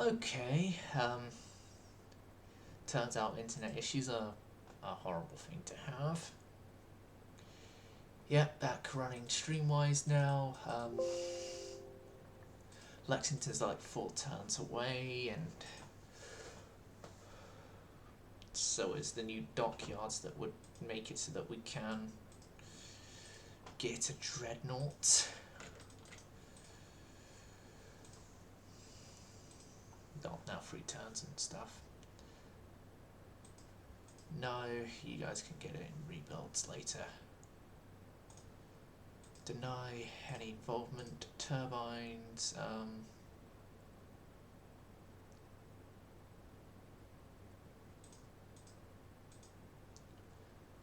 Okay, turns out internet issues are a horrible thing to have. Yep, back running Streamwise now. Lexington's like 4 turns away, and so is the new dockyards that would make it so that we can get a dreadnought. Got now 3 turns and stuff. No, you guys can get it in rebuilds later. Deny any involvement. Turbines.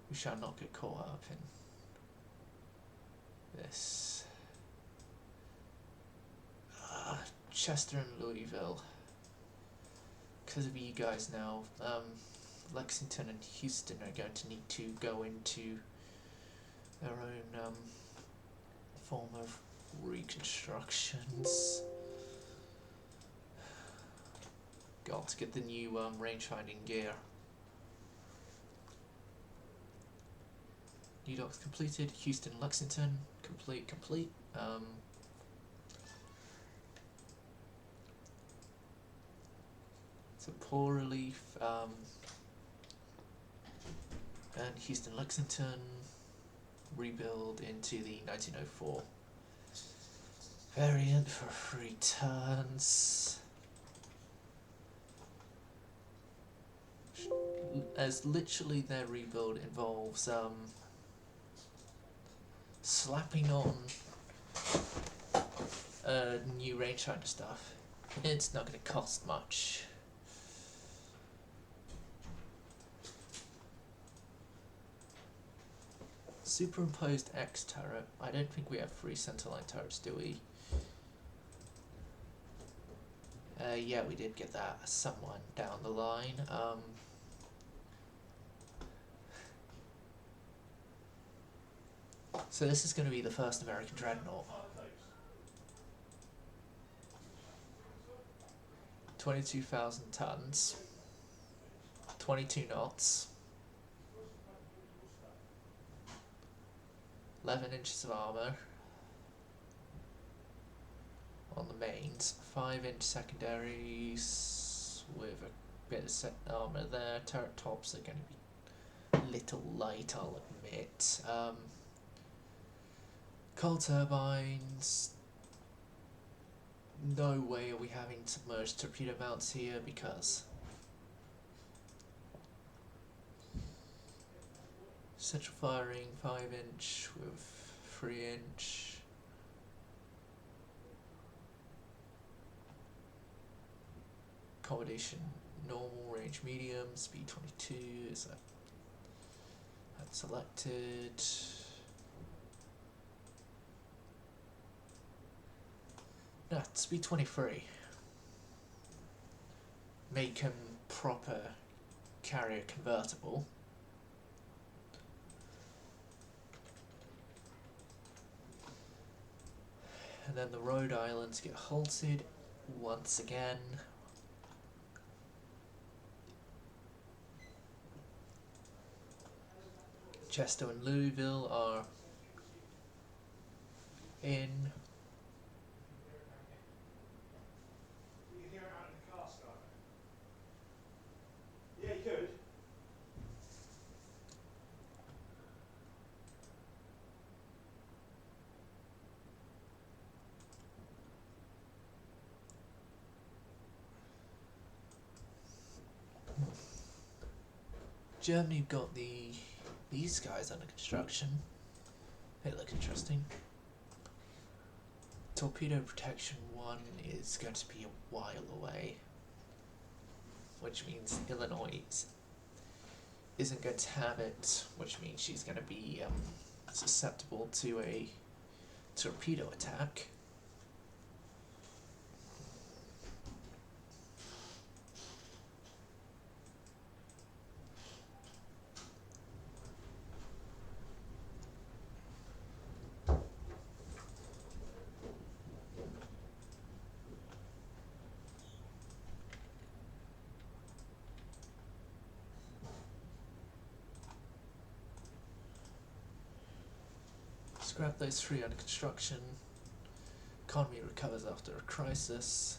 We shall not get caught up in this. Chester and Louisville. Because of you guys now, Lexington and Houston are going to need to go into their own form of reconstructions. Got to get the new range finding gear. New docks completed. Houston, Lexington, complete. So poor relief, and Houston, Lexington, rebuild into the 1904 variant for 3 turns. As literally their rebuild involves slapping on new rangefinder stuff. It's not going to cost much. Superimposed X turret. I don't think we have 3 centerline turrets, do we? Yeah, we did get that someone down the line. So this is going to be the first American dreadnought. 22,000 tons, 22 knots, 11 inches of armor on the mains, 5-inch secondaries with a bit of set armor there. Turret tops are going to be a little light, I'll admit. Coal turbines. No way are we having submerged torpedo mounts here because central firing 5-inch with 3-inch. Accommodation normal, range medium, speed 22 is that's selected. No, speed 23. Make him proper carrier convertible. And then the Rhode Islands get halted once again. Chester and Louisville are in. Yeah, you could. Germany got these guys under construction. They look interesting. Torpedo Protection 1 is going to be a while away, which means Illinois isn't going to have it, which means she's going to be susceptible to a torpedo attack. Scrap those 3 under construction. Economy recovers after a crisis.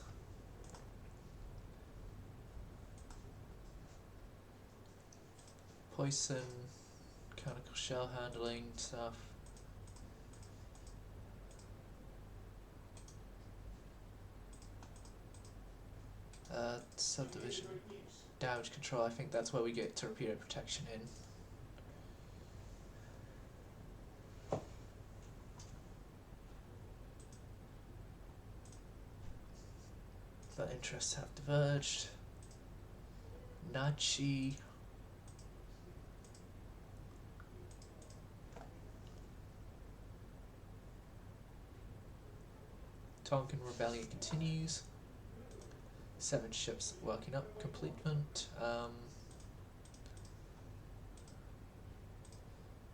Poison, mechanical shell handling stuff. Subdivision damage control, I think that's where we get torpedo protection in. The interests have diverged. Nachi. Tonkin Rebellion continues. 7 ships working up, completement.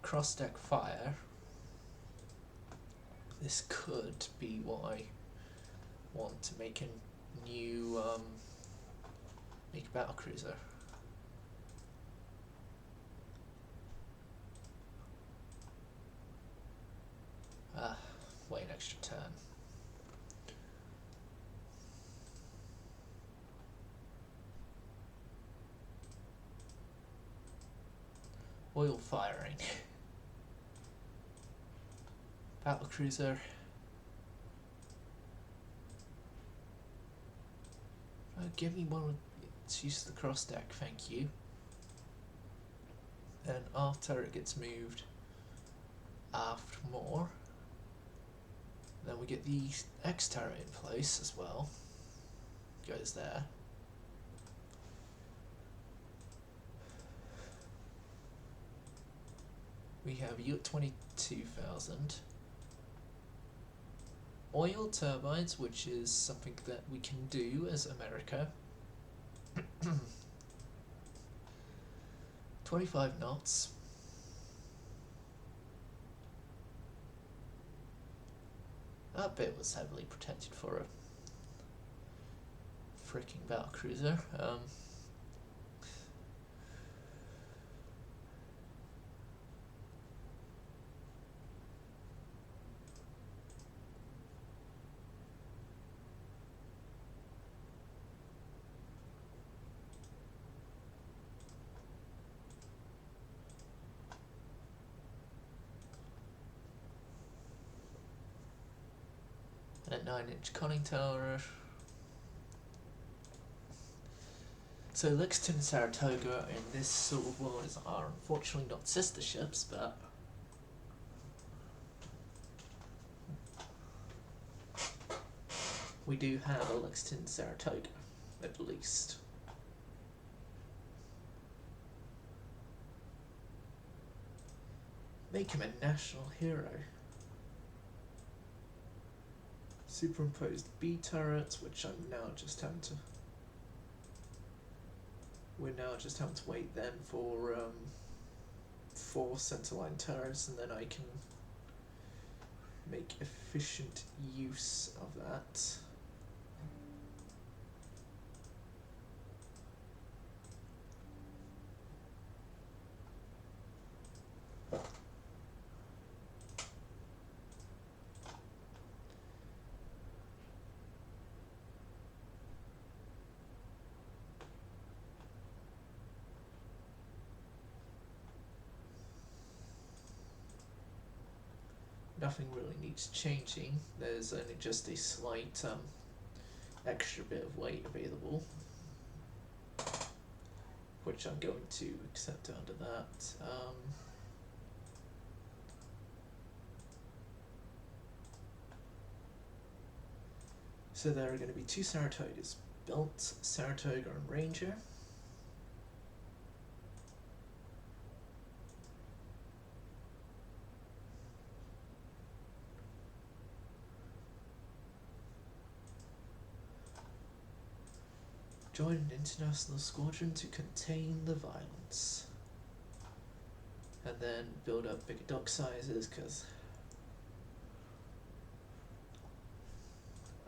Cross deck fire. This could be what I want to make a new make a battle cruiser. Wait an extra turn. Oil firing. Battle cruiser. Give me one. Let's use the cross deck, thank you. Then after it gets moved aft more, then we get the X turret in place as well. Goes there. We have Yacht 22,000. Oil turbines, which is something that we can do as America. 25 knots. That bit was heavily protected for a freaking battle cruiser. A 9-inch conning tower. So Lexington and Saratoga in this sort of world are unfortunately not sister ships, but we do have a Lexington and Saratoga, at least. Make him a national hero. Superimposed B turrets, which I'm now just having to. We're now just having to wait then for 4 centerline turrets, and then I can make efficient use of that. Nothing really needs changing. There's only just a slight extra bit of weight available, which I'm going to accept under that. So there are going to be 2 Saratogas built, Saratoga and Ranger. Join an international squadron to contain the violence. And then build up bigger dock sizes, because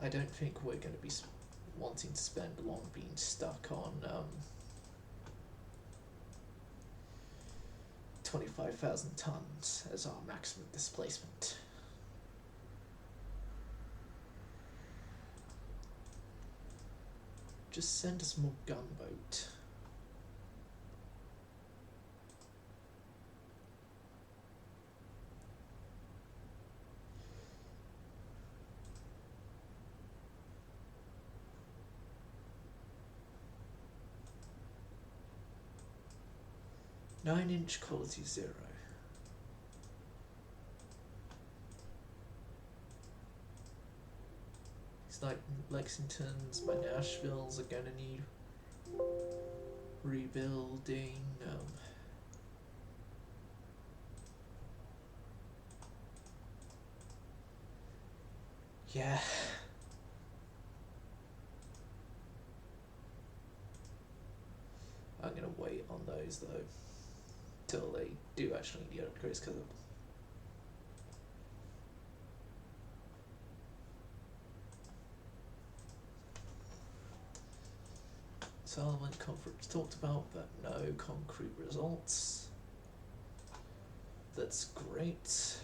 I don't think we're going to be wanting to spend long being stuck on 25,000 tons as our maximum displacement. Just send us more gunboat. Nine-inch quality 0. It's like Lexington's, my Nashvilles are gonna need rebuilding. Yeah. I'm gonna wait on those though, till they do actually need upgrades, because Settlement conference talked about, but no concrete results. That's great.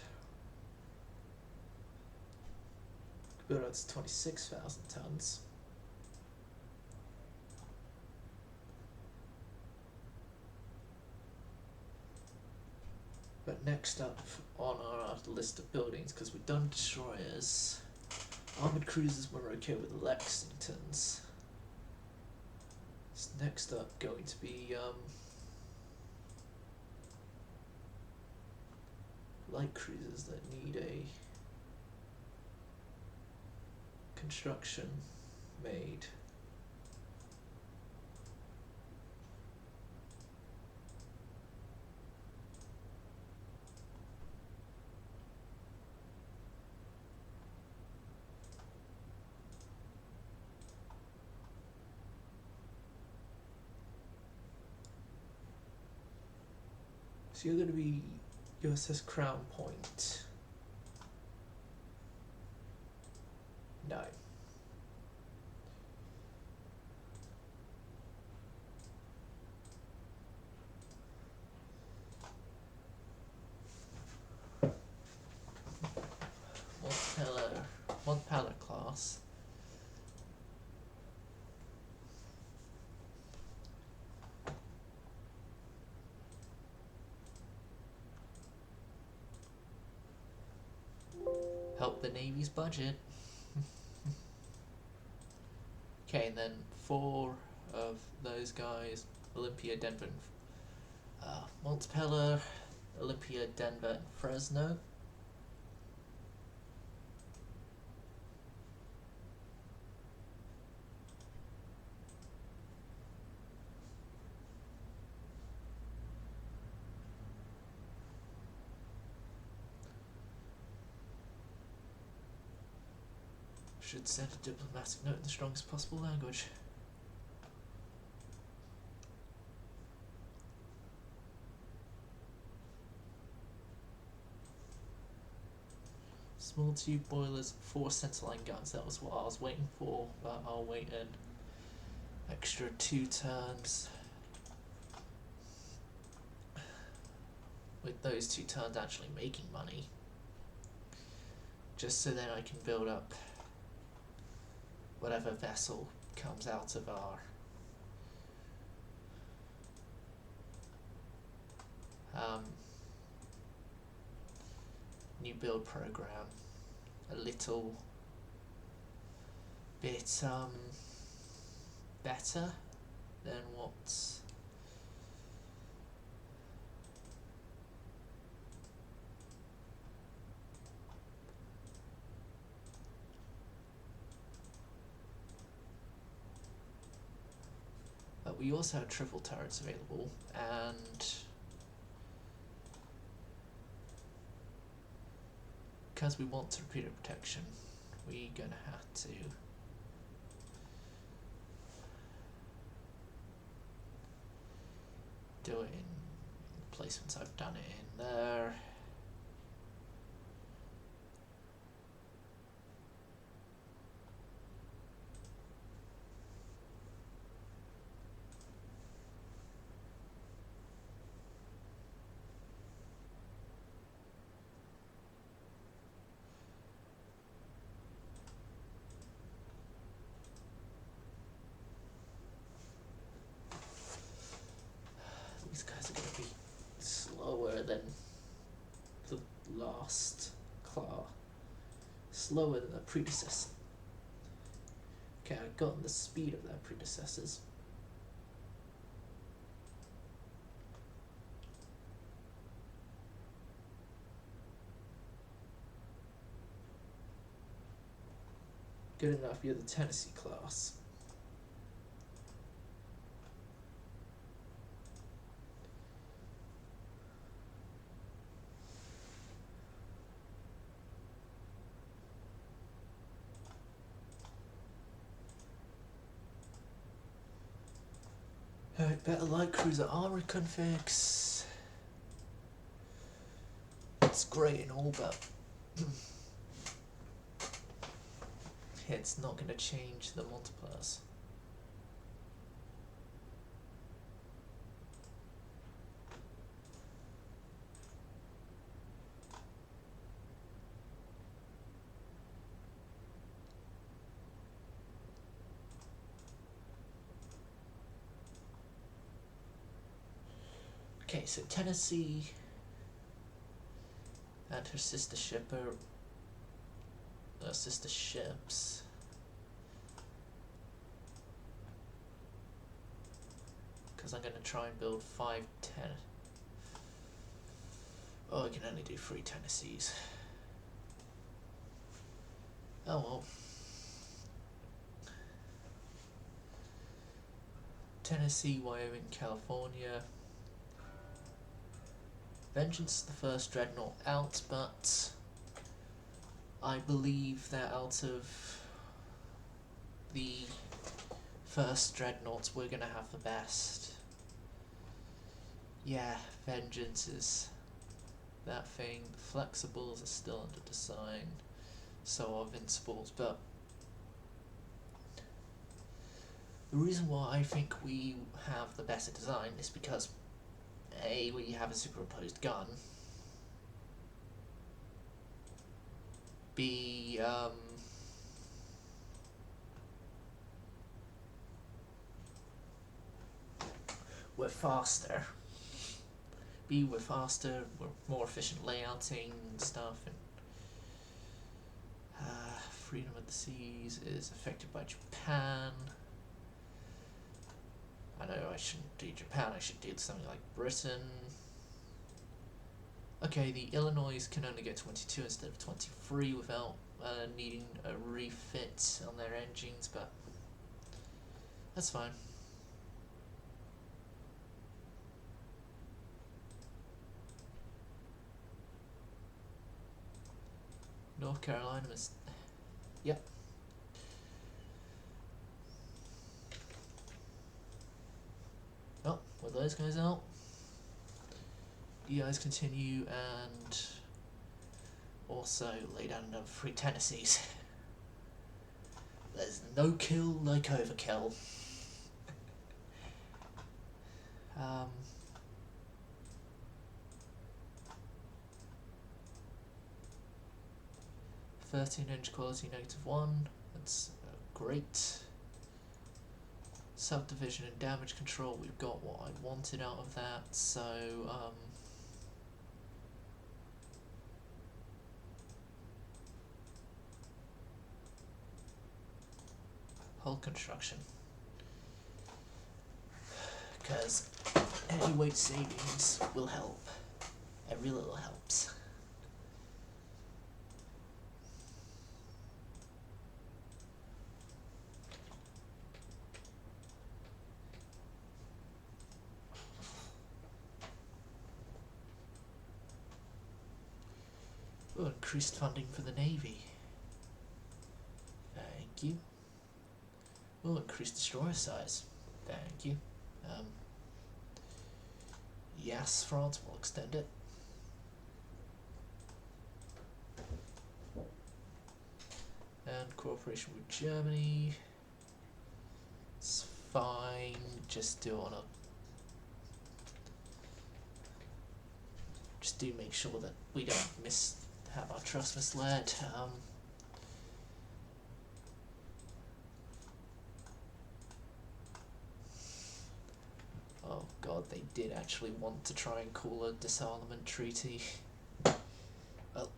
Build out to 26,000 tons. But next up on our list of buildings, because we've done destroyers, armored cruisers we're okay with Lexingtons. It's next up going to be light cruisers that need a construction made. So you're going to be USS Crown Point. No. Montpellier class. Help the Navy's budget. Okay, and then 4 of those guys, Olympia, Denver, Montpellier, Olympia, Denver, and Fresno. Should send a diplomatic note in the strongest possible language. Small tube boilers, 4 centerline guns. That was what I was waiting for, but I'll wait an extra 2 turns. With those 2 turns actually making money. Just so then I can build up whatever vessel comes out of our new build program a little bit better than what but we also have triple turrets available, and because we want torpedo protection, we're gonna have to do it in placements. I've done it in there. slower than their predecessor. Okay, I've gotten the speed of their predecessors. Good enough, you're the Tennessee class. Alright, better light cruiser armor configs. It's great and all, but it's not going to change the multipliers. Okay, so Tennessee and her sister ship are sister ships. Because I'm going to try and build 5 Oh, I can only do 3 Tennessees. Oh well. Tennessee, Wyoming, California. Vengeance is the first dreadnought out, but I believe that out of the first dreadnoughts, we're gonna have the best. Yeah, Vengeance is that thing. The Flexibles are still under design, so are Invincibles, but the reason why I think we have the better design is because A, we have a superimposed gun. B, we're faster. B, we're faster, we're more efficient layouting and stuff, and freedom of the seas is affected by Japan. I know I shouldn't do Japan, I should do something like Britain. Okay, the Illinois can only get 22 instead of 23 without needing a refit on their engines, but that's fine. North Carolina is... Yep. Oh, with those guys out, you guys continue and also lay down another 3 Tennessees. There's no kill like overkill. 13-inch quality -1, that's great. Subdivision and damage control, we've got what I wanted out of that, so hull construction, because any weight savings will help. Every little helps. Oh, increased funding for the Navy. Thank you. Oh, increased destroyer size. Thank you. Yes, France will extend it. And cooperation with Germany. It's fine. Just do make sure that we don't have our trust misled. Oh god, they did actually want to try and call a disarmament treaty. Well,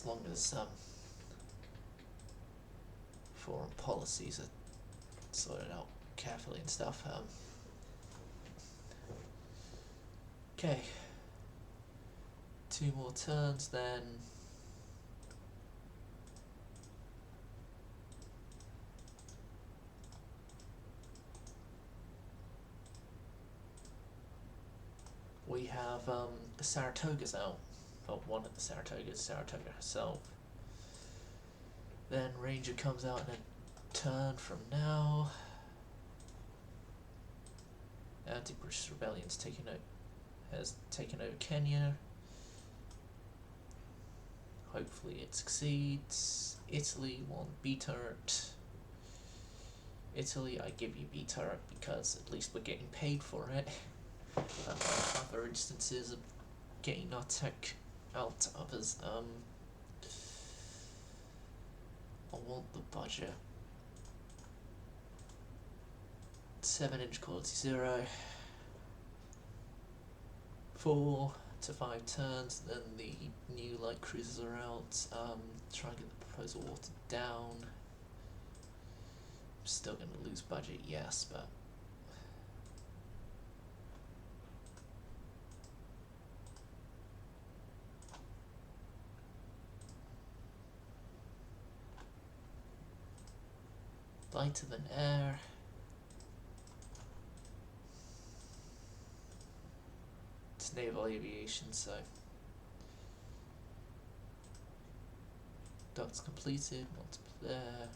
as long as foreign policies are sorted out carefully and stuff. Okay, 2 more turns then. We have the Saratoga's out. Well, one of the Saratogas, Saratoga herself. Then Ranger comes out in a turn from now. Anti-British Rebellion's has taken over Kenya. Hopefully it succeeds. Italy won B-turret. Italy, I give you B-turret because at least we're getting paid for it. Unlike other instances of getting our tech out of us. I want the budget. 7-inch quality 0. 4 to 5 turns, then the new light cruisers are out. Try and get the proposal watered down. I'm still going to lose budget, yes, but lighter than air. It's naval aviation, so dots completed, multiplayer.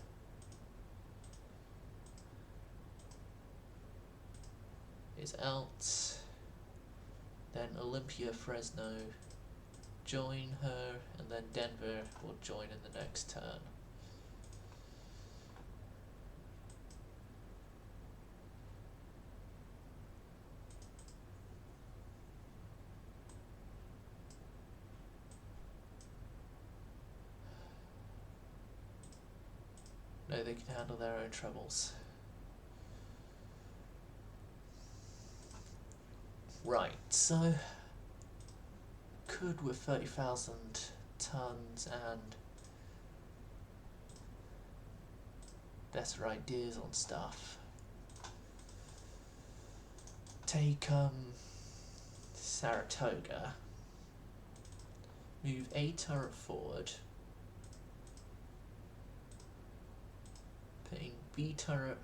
Is out. Then Olympia, Fresno join her, and then Denver will join in the next turn. No, they can handle their own troubles. Right, so could with 30,000 tons and better ideas on stuff take Saratoga, move a turret forward, putting B turret,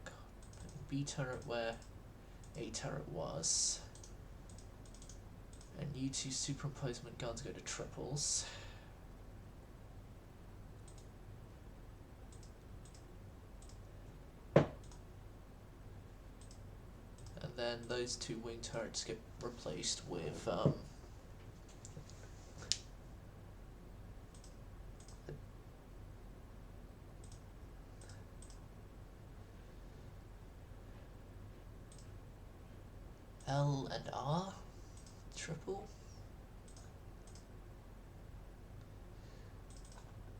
putting B turret where A turret was, and U2 superimposement guns go to triples. And then those 2 wing turrets get replaced with L and R triple.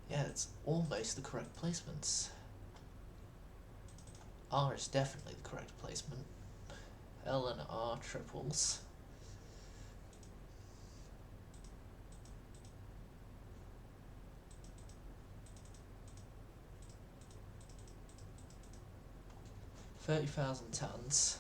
Yeah, it's almost the correct placements. R is definitely the correct placement. L and R triples. $30,000 tons.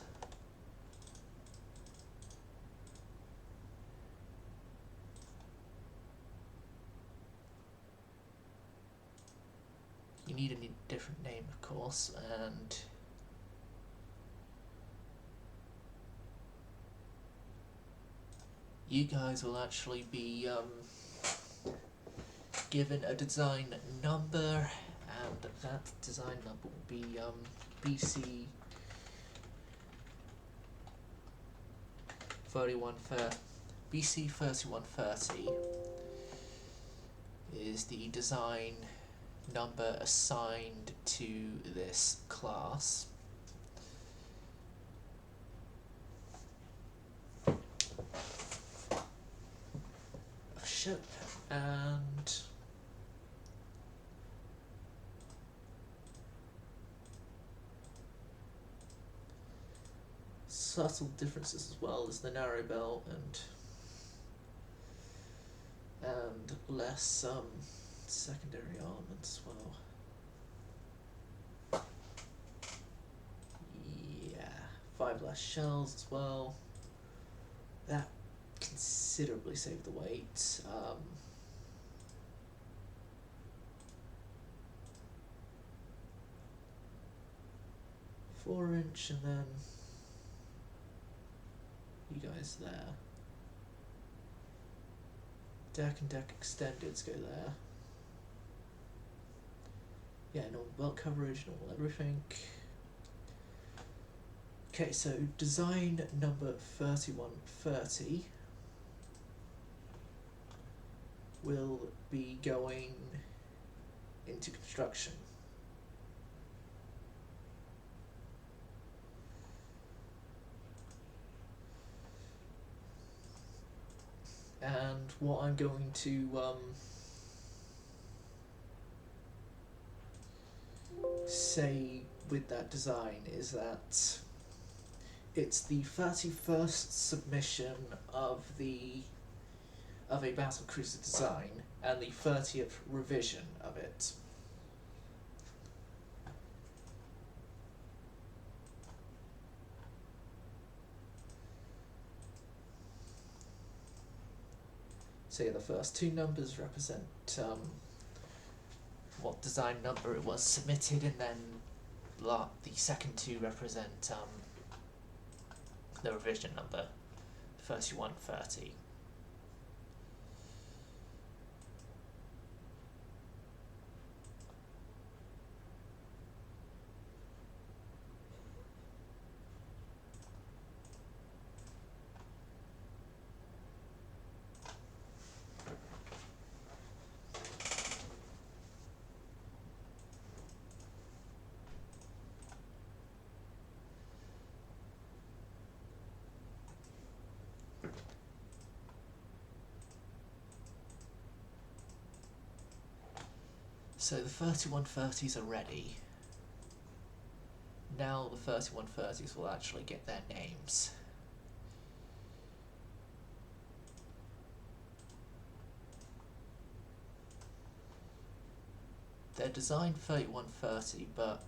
You need a different name, of course, and you guys will actually be given a design number, and that design number will be BC 3130 is the design number assigned to this class. Ship, and subtle differences as well as the narrow belt less secondary armament as well. Yeah, 5 less shells as well. That considerably saved the weight. 4-inch, and then you guys there. Deck and deck extendeds go there. Yeah, normal belt coverage, normal everything. Okay, so design number 3130 will be going into construction. And what I'm going to say with that design is that it's the 31st submission of a battlecruiser design and the 30th revision of it. So yeah, the first 2 numbers represent what design number it was submitted, and then the second 2 represent the revision number, 3130. So the 3130s are ready. Now the 3130s will actually get their names. They're designed 3130, but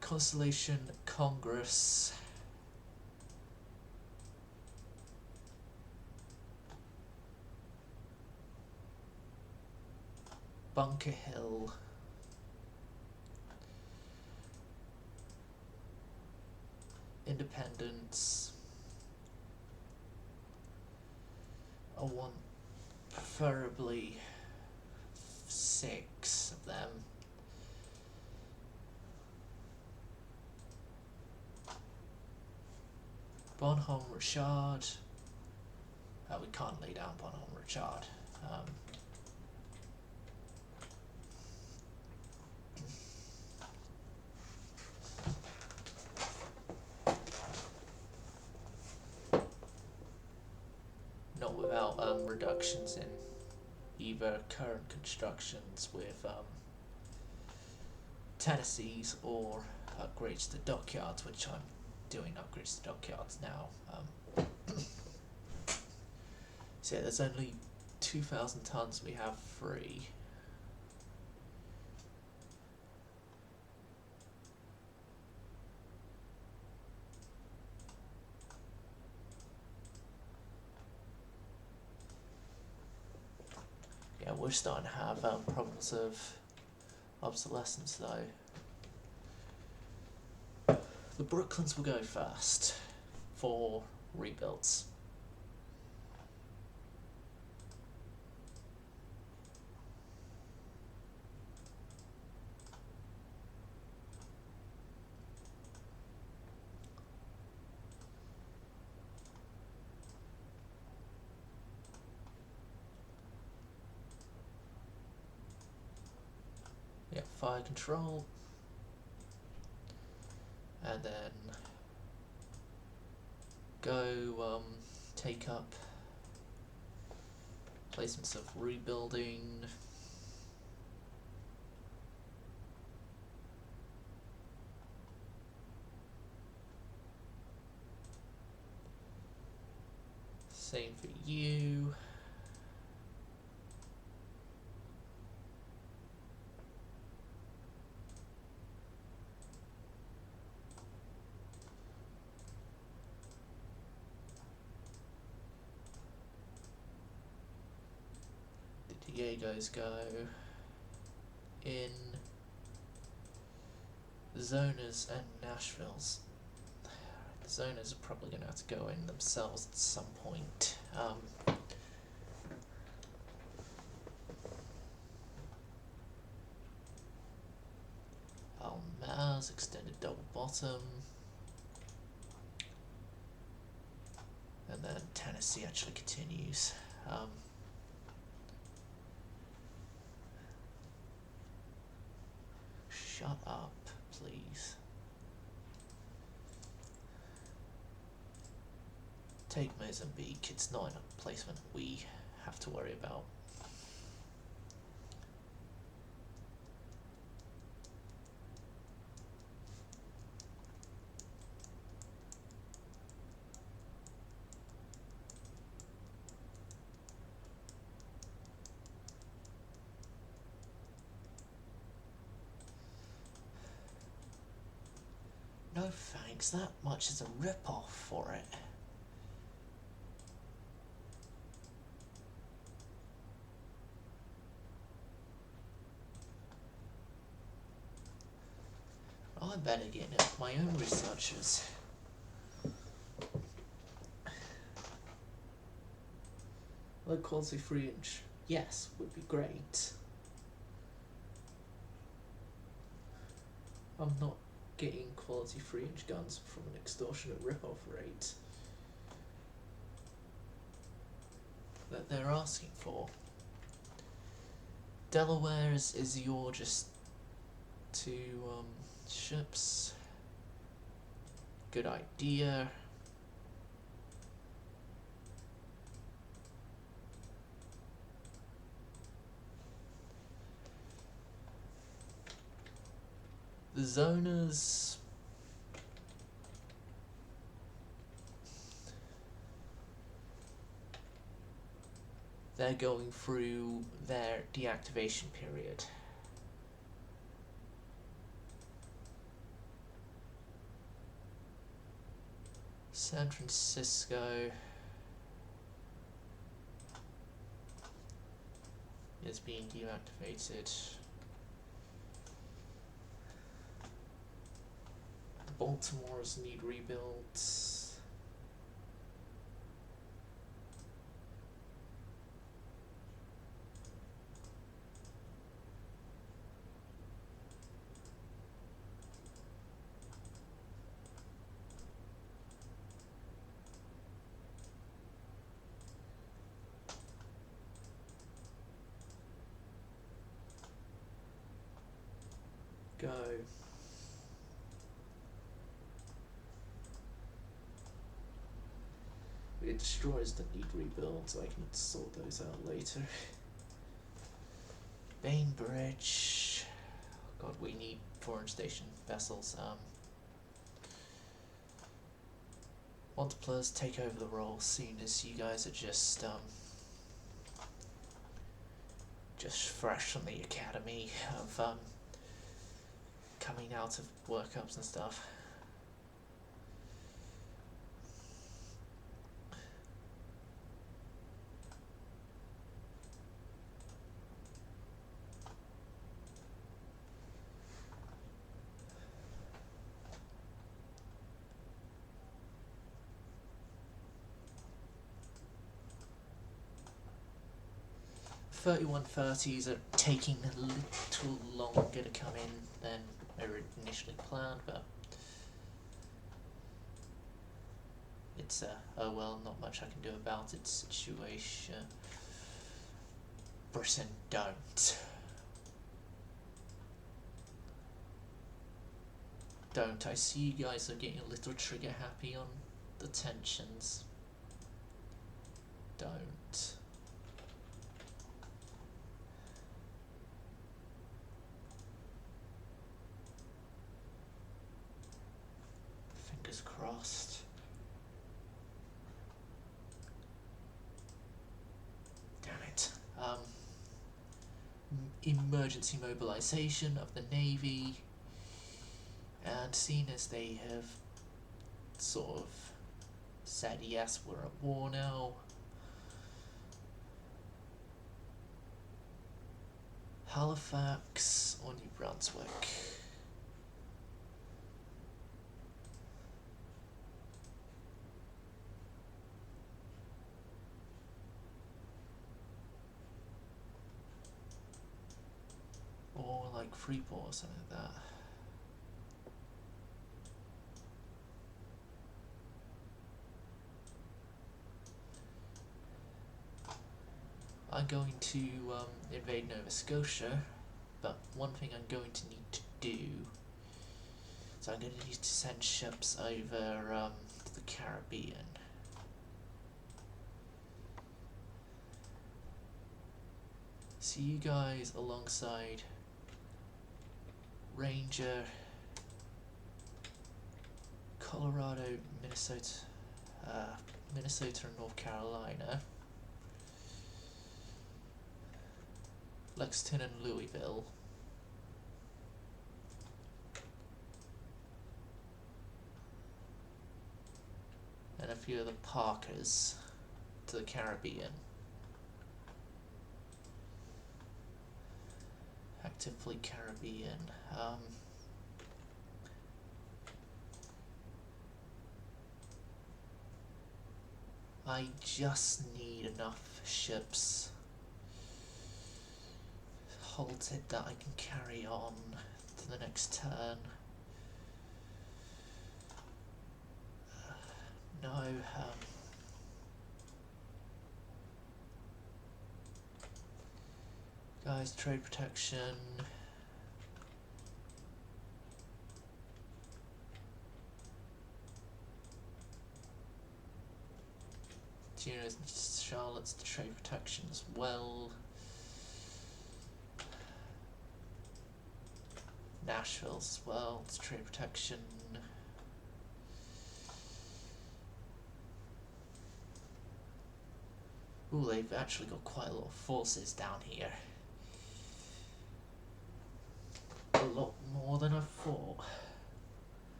Constellation, Congress, Bunker Hill, Independence, I want preferably 6 of them. Bonhomme Richard. We can't lay down Bonhomme Richard. Not without reductions in either current constructions with Tennessee's or upgrades to dockyards, which I'm doing upgrades to dockyards now. So yeah, there's only 2,000 tons we have free. Yeah, we're starting to have problems of obsolescence though. The Brooklyns will go first for rebuilds. Yeah, fire control. And then go take up placements of rebuilding. Same for you. Diegos go in Zonas and Nashville's. The Zonas are probably going to have to go in themselves at some point. Almaz, extended double bottom. And then Tennessee actually continues. Shut up, please. Take Mozambique, it's not a placement we have to worry about. No thanks, that much is a rip-off for it. I better get in with my own researchers. Low quality 3-inch, yes, would be great. I'm not getting quality 3-inch guns from an extortionate rip-off rate that they're asking for. Delaware is your just 2 ships. Good idea. The Zonas. They're going through their deactivation period. San Francisco is being deactivated. Baltimore's need rebuilds. Go. It destroys the need rebuilds, I can sort those out later. Bainbridge. God, we need foreign station vessels. Monteplus take over the role soon as you guys are just fresh from the academy of coming out of workups and stuff. .3130s are taking a little longer to come in than initially planned, but it's oh well, not much I can do about it situation. Britain don't. I see you guys are getting a little trigger happy on the tensions. Don't. Fingers crossed. Damn it. Emergency mobilization of the Navy, and seeing as they have sort of said yes, we're at war now, Halifax or New Brunswick? Or like Freeport or something like that. I'm going to invade Nova Scotia, but one thing I'm going to need to do, so I'm going to need to send ships over to the Caribbean. So you guys alongside Ranger, Colorado, Minnesota, Minnesota and North Carolina, Lexington and Louisville, and a few other Parkers to the Caribbean. Active Fleet Caribbean. I just need enough ships halted that I can carry on to the next turn. No, guys, trade protection. Juno's and Charlotte's trade protection as well. Nashville's as well, it's trade protection. Ooh, they've actually got quite a lot of forces down here. A lot more than I thought.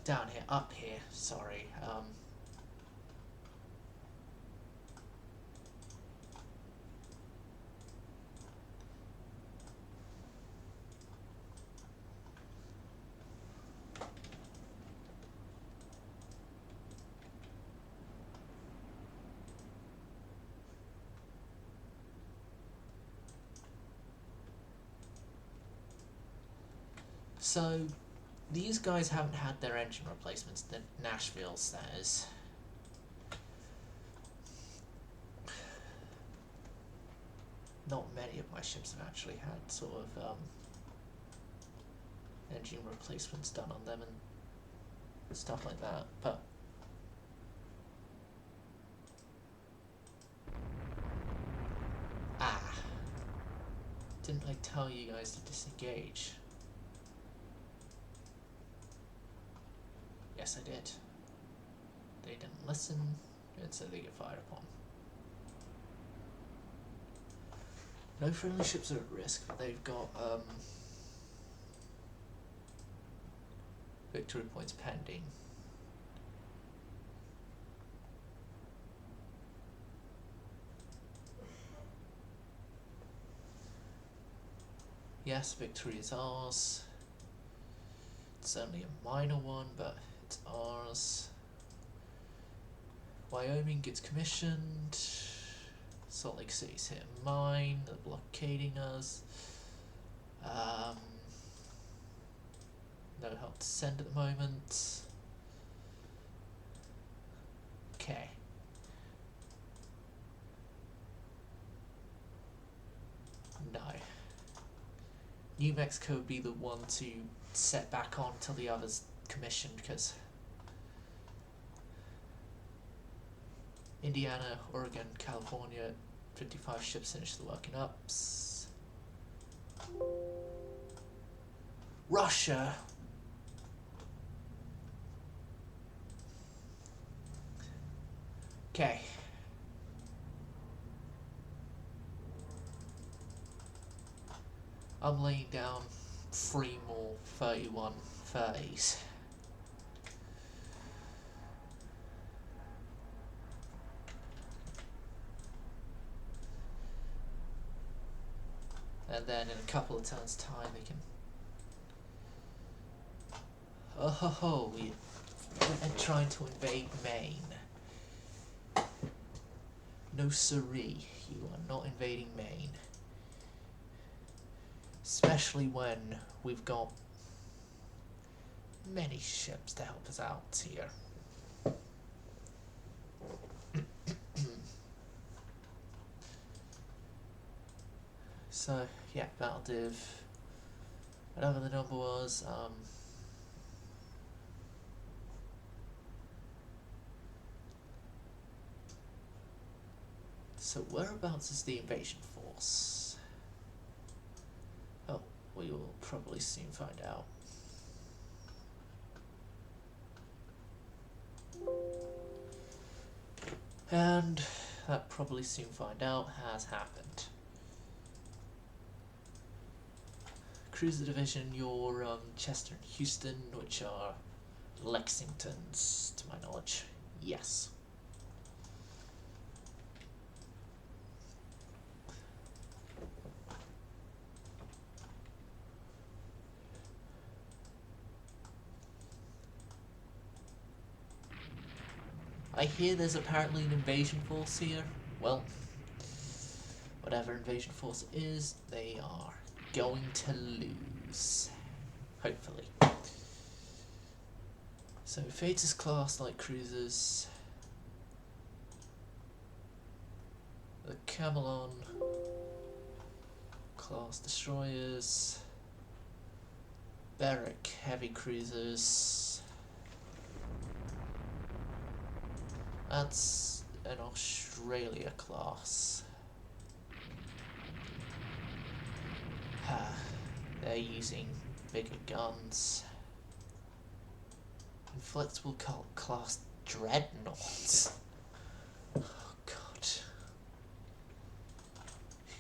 Down here, up here, sorry. So, these guys haven't had their engine replacements, the Nashville says. Not many of my ships have actually had sort of engine replacements done on them and stuff like that, but didn't I tell you guys to disengage? Yes, I did. They didn't listen, and so they get fired upon. No friendly ships are at risk, but they've got victory points pending. Yes, victory is ours. It's only a minor one, but it's ours. Wyoming gets commissioned. Salt Lake City's hit mine. They're blockading us. No help to send at the moment. Okay. No. New Mexico would be the one to set back on till the others commissioned, because Indiana, Oregon, California, 55 ships finish the working ups. Russia. Okay. I'm laying down 3 more 3130s. and then in a couple of turns' time they can. Oh ho ho! We're trying to invade Maine. No siree, you are not invading Maine. Especially when we've got many ships to help us out here. So, yeah, that'll do. Whatever the number was, so whereabouts is the invasion force? Oh, we will probably soon find out. And that probably soon find out has happened. Cruiser Division, your Chester and Houston, which are Lexingtons, to my knowledge. Yes. I hear there's apparently an invasion force here. Well, whatever invasion force it is, they are going to lose. Hopefully. So, Thetis class light cruisers. The Camelon class destroyers. Berwick heavy cruisers. That's an Australia class. They're using bigger guns. Inflexible class dreadnoughts. Oh god.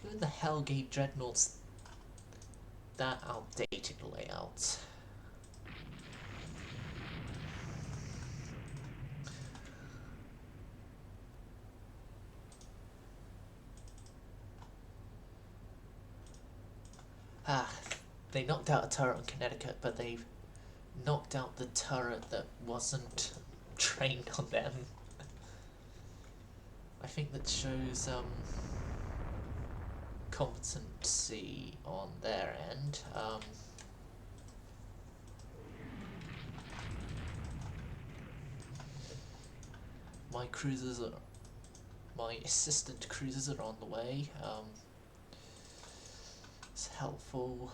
Who in the hell gave dreadnoughts that outdated layout? They knocked out a turret on Connecticut, but they've knocked out the turret that wasn't trained on them. I think that shows competency on their end. My assistant cruisers are on the way. It's helpful.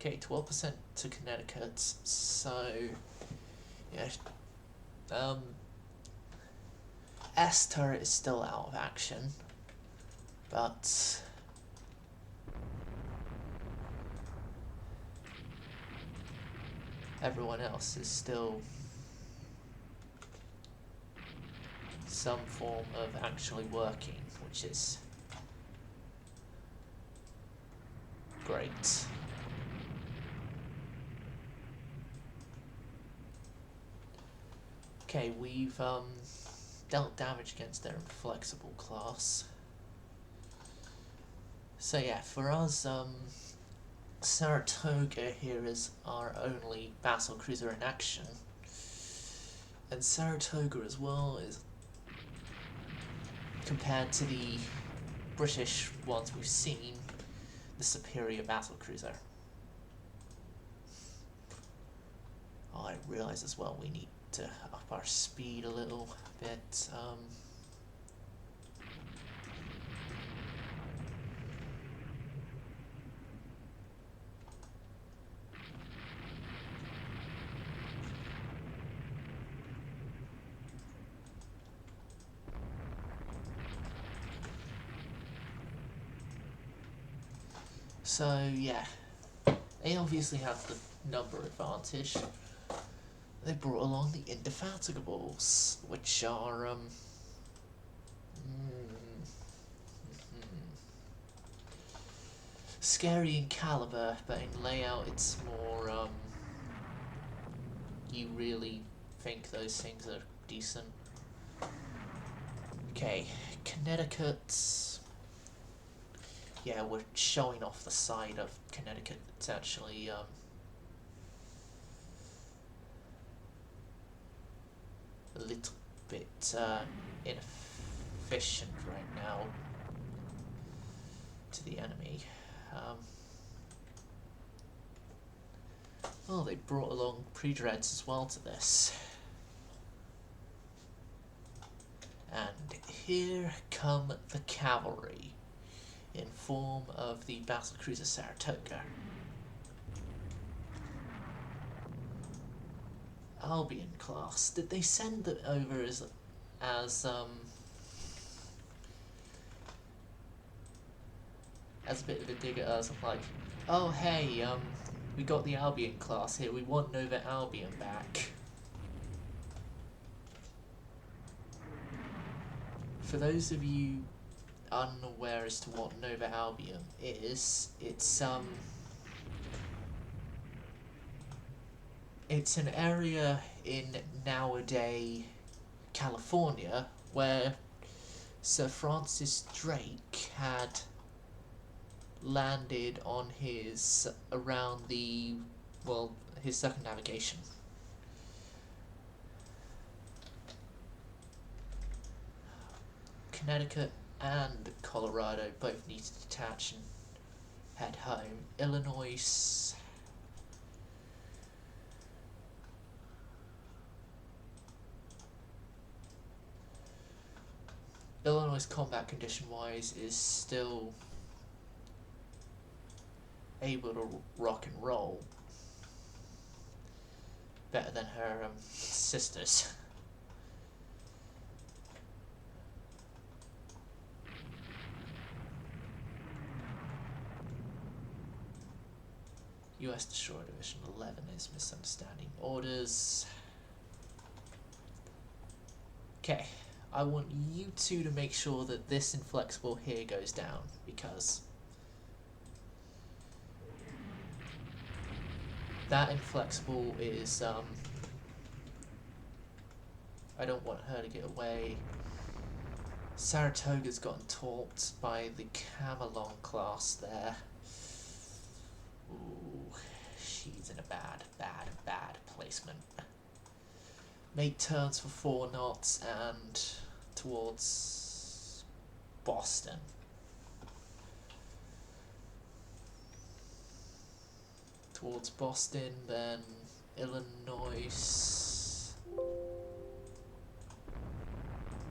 Okay, 12% to Connecticut, so, yeah, S turret is still out of action, but everyone else is still some form of actually working, which is great. Okay, we've dealt damage against their inflexible class. So yeah, for us, Saratoga here is our only battle cruiser in action. And Saratoga as well is, compared to the British ones we've seen, the superior battle cruiser. Oh, I realise as well we need to up our speed a little bit. So yeah, they obviously have the number advantage. They brought along the Indefatigables, which are scary in caliber, but in layout it's more you really think those things are decent. Okay, Connecticut. Yeah, we're showing off the side of Connecticut. It's actually a little bit inefficient right now to the enemy. Well, they brought along pre-dreads as well to this. And here come the cavalry, in form of the battlecruiser Saratoga. Albion class. Did they send it over as a bit of a dig at us? Of like, oh hey, we got the Albion class here. We want Nova Albion back. For those of you unaware as to what Nova Albion is, it's an area in nowadays California where Sir Francis Drake had landed on his his circumnavigation. Connecticut and Colorado both need to detach and head home. Illinois. Illinois' combat condition-wise is still able to rock and roll better than her sisters. US Destroyer Division 11 is misunderstanding orders. Okay, I want you two to make sure that this inflexible here goes down, because that inflexible is, I don't want her to get away. Saratoga's gotten torped by the Camelon class there. Ooh, she's in a bad placement. Make turns for 4 knots and towards Boston. Towards Boston, then Illinois.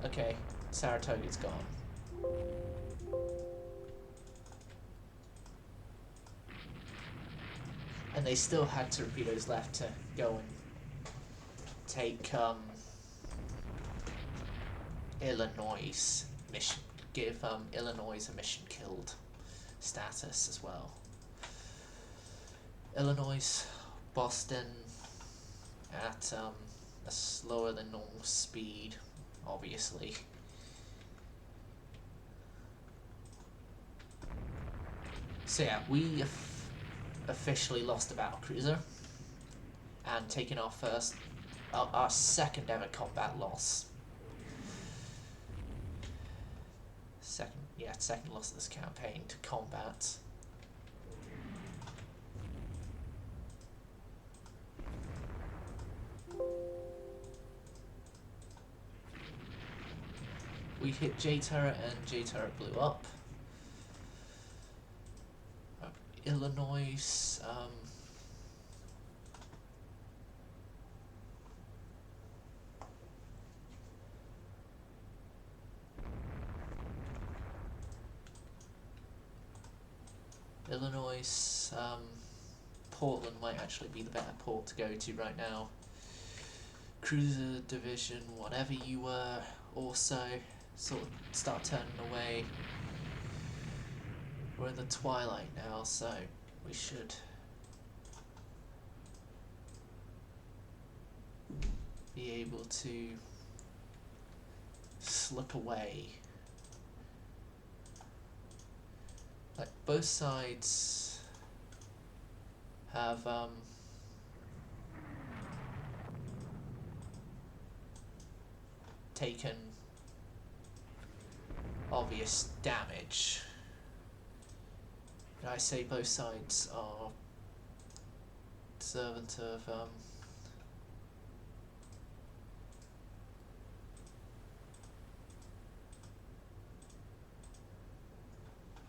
Okay, Saratoga's gone. And they still had torpedoes left to go and take Illinois mission, give Illinois a mission killed status as well. Illinois, Boston at a slower than normal speed, obviously. So yeah, we officially lost a battlecruiser and taken our second ever combat loss. Second loss of this campaign to combat. We hit J-turret and J-turret blew up. Illinois, Portland might actually be the better port to go to right now. Cruiser division, whatever you were, also sort of start turning away. We're in the twilight now, so we should be able to slip away. Like, both sides have taken obvious damage. And I say both sides are deserving of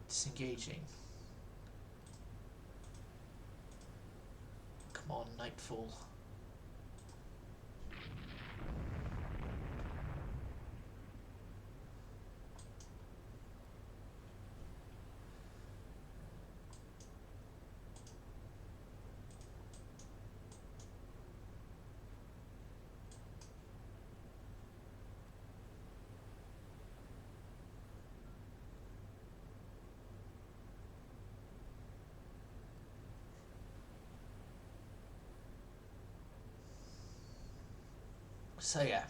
disengaging. Come on, Nightfall. So yeah,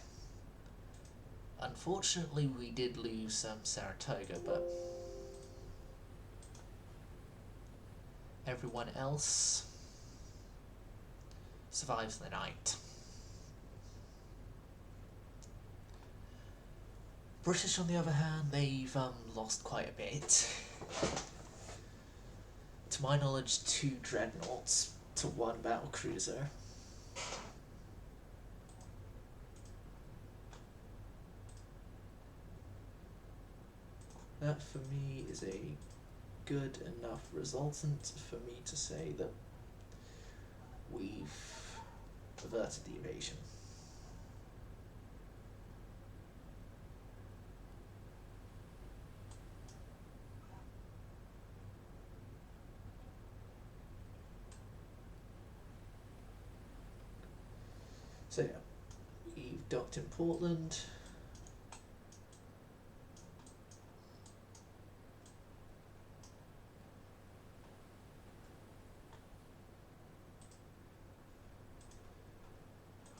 unfortunately we did lose Saratoga, but everyone else survives the night. British, on the other hand, they've lost quite a bit. To my knowledge, 2 dreadnoughts to 1 battlecruiser. That for me is a good enough resultant for me to say that we've averted the invasion. So yeah, we've docked in Portland.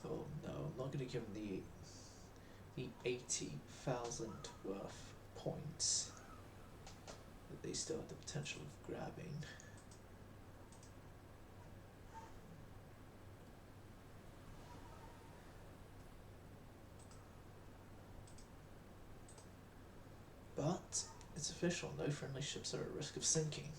Oh no, I'm not going to give them the 80,000 worth points that they still have the potential of grabbing. But it's official, no friendly ships are at risk of sinking.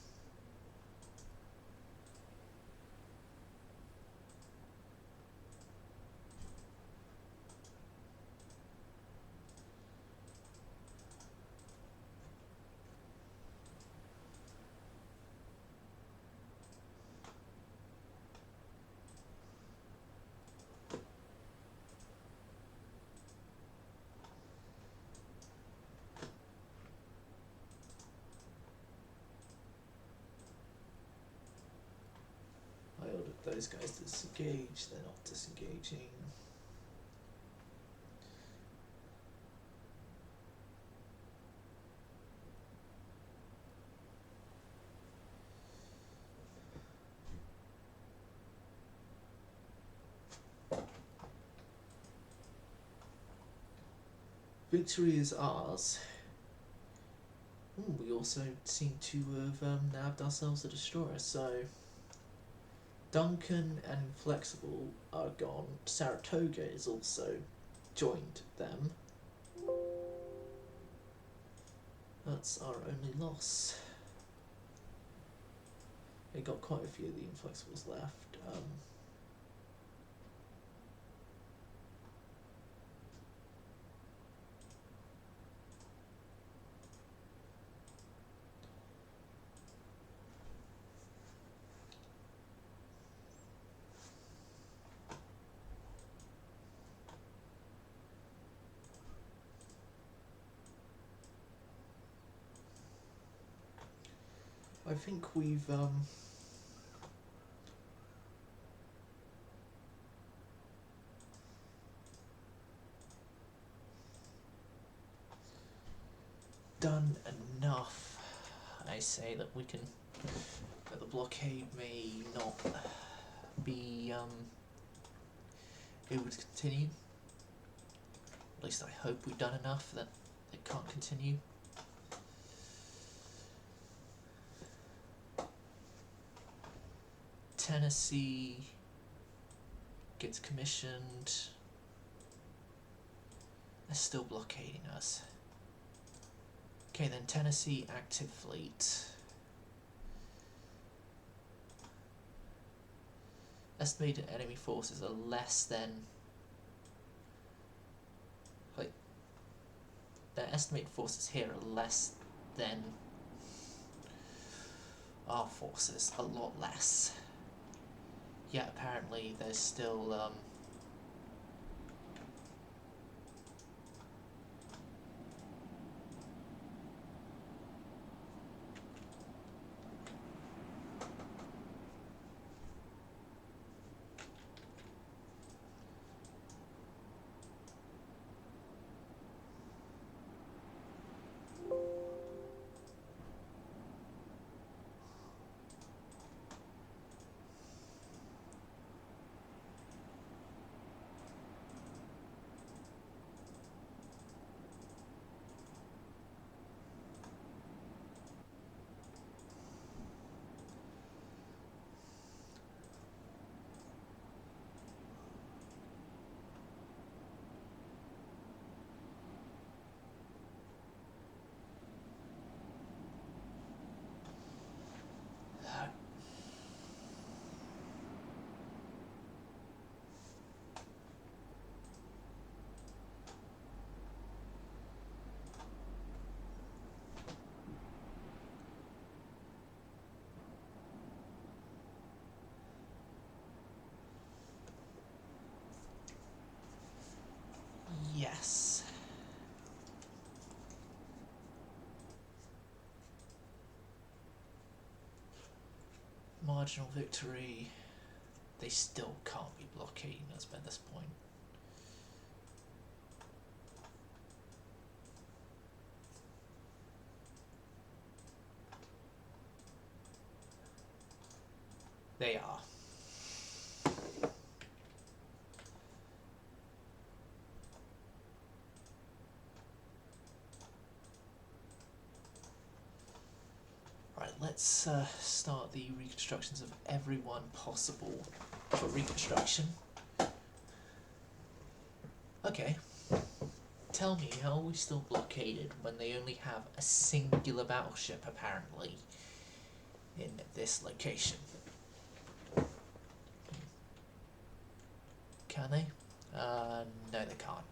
I ordered those guys to disengage, they're not disengaging. Victory is ours. We also seem to have nabbed ourselves a destroyer, so Duncan and Inflexible are gone. Saratoga is also joined them. That's our only loss. We got quite a few of the Inflexibles left. I think we've done enough. I say that we can, that the blockade may not be able to continue. At least I hope we've done enough that it can't continue. Tennessee gets commissioned. They're still blockading us. Okay, then Tennessee active fleet. Estimated enemy forces are less than... Wait. Their estimated forces here are less than our forces. A lot less. Yet apparently there's still... Yes. Marginal victory. They still can't be blockading us by this point. They are. Right, let's start the reconstructions of everyone possible for reconstruction. Okay. Tell me, how are we still blockaded when they only have a singular battleship, apparently, in this location? Can they? No, they can't.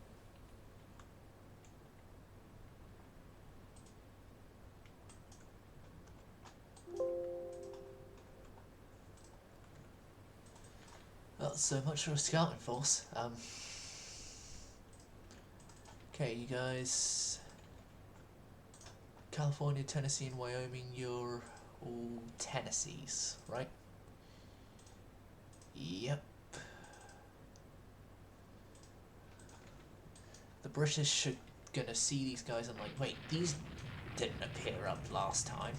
Well, so much for a scouting force. Okay, you guys... California, Tennessee, and Wyoming, you're all Tennessees, right? Yep. The British are gonna see these guys and like, wait, these didn't appear up last time.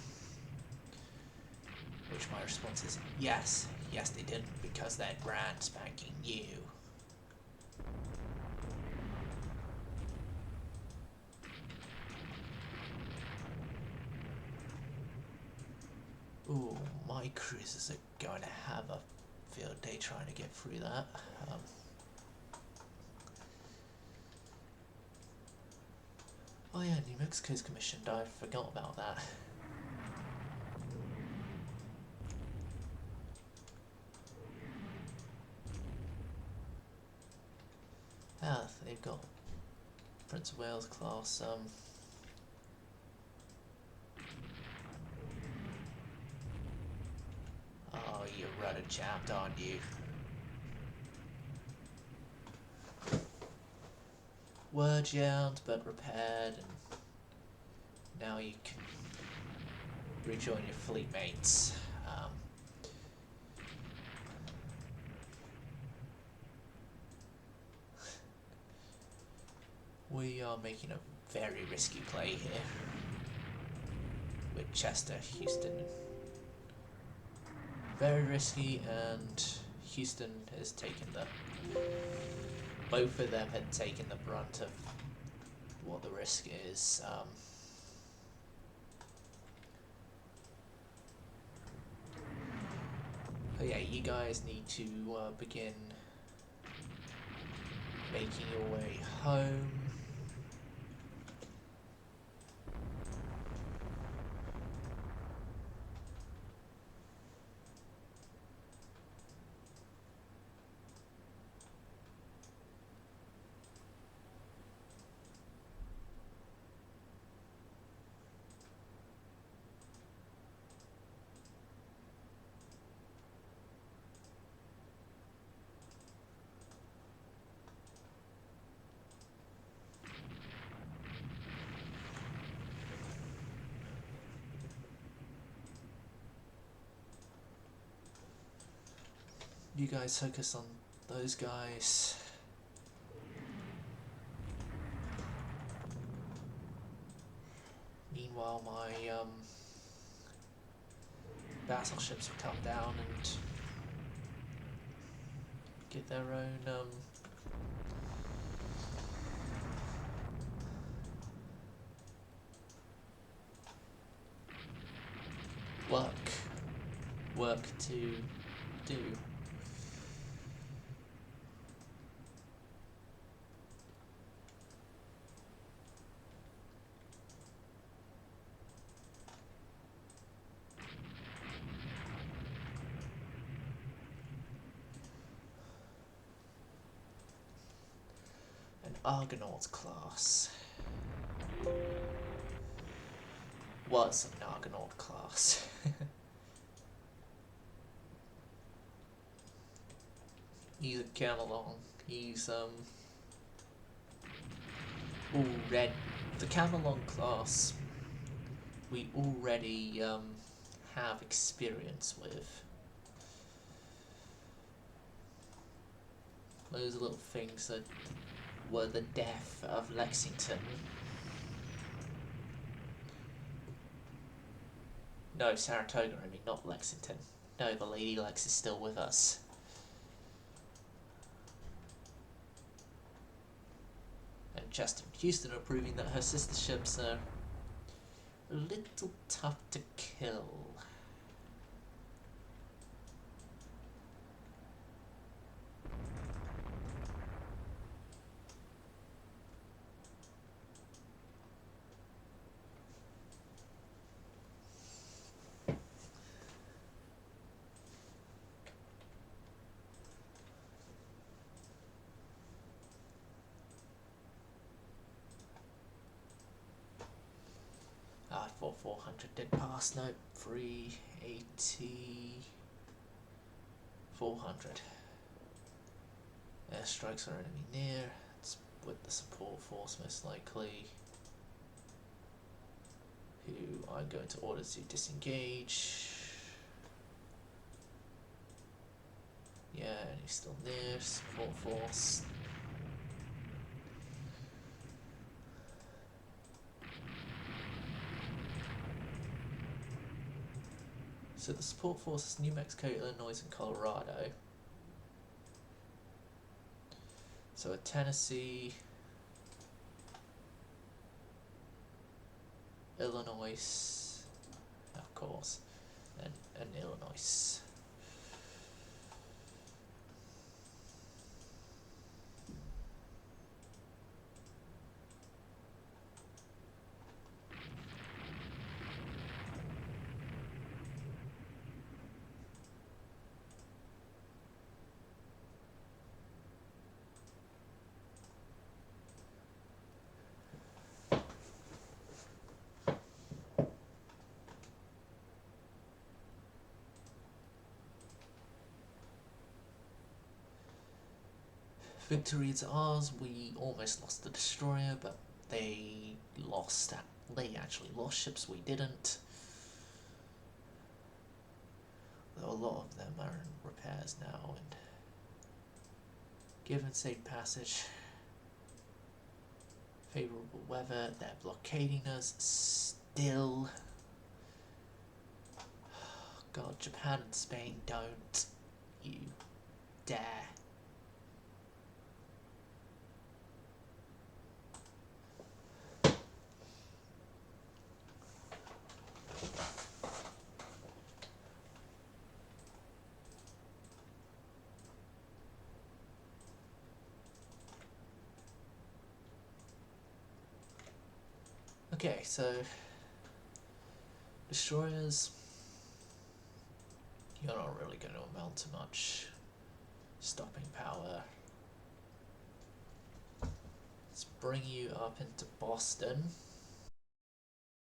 Which my response is, yes, yes they didn't, because they're brand spanking new. Ooh, my cruisers are going to have a field day trying to get through that. Oh yeah, New Mexico's commissioned, I forgot about that. Ah, they've got Prince of Wales class, oh, you're rudder chapped, aren't you? Were jammed, but repaired, and now you can rejoin your fleet mates. We are making a very risky play here with Chester, Houston. Very risky, and Houston has taken the... Both of them had taken the brunt of what the risk is. But yeah, you guys need to begin making your way home. You guys focus on those guys. Meanwhile, my battleships will come down and get their own work to do. An Argonaut class. Was an Argonaut class. He's a Camelon. He's already the Camelon class we already have experience with. Those little things that were the death of Lexington. No, Saratoga, I mean, not Lexington. No, the Lady Lex is still with us. And Chester and Houston are proving that her sister ships are a little tough to kill. I thought 400 did pass. No, 380. 400. Airstrikes are enemy near. It's with the support force most likely. Who I'm going to order to disengage. Yeah, and he's still near. Support force. So the support force is New Mexico, Illinois, and Colorado. So a Tennessee, Illinois, of course, and Illinois. Victory is ours. We almost lost the destroyer, but they lost. They actually lost ships. We didn't. Though a lot of them are in repairs now, and given safe passage, favorable weather, they're blockading us still. God, Japan and Spain, don't you dare. Okay, so destroyers, you're not really going to amount to much stopping power. Let's bring you up into Boston.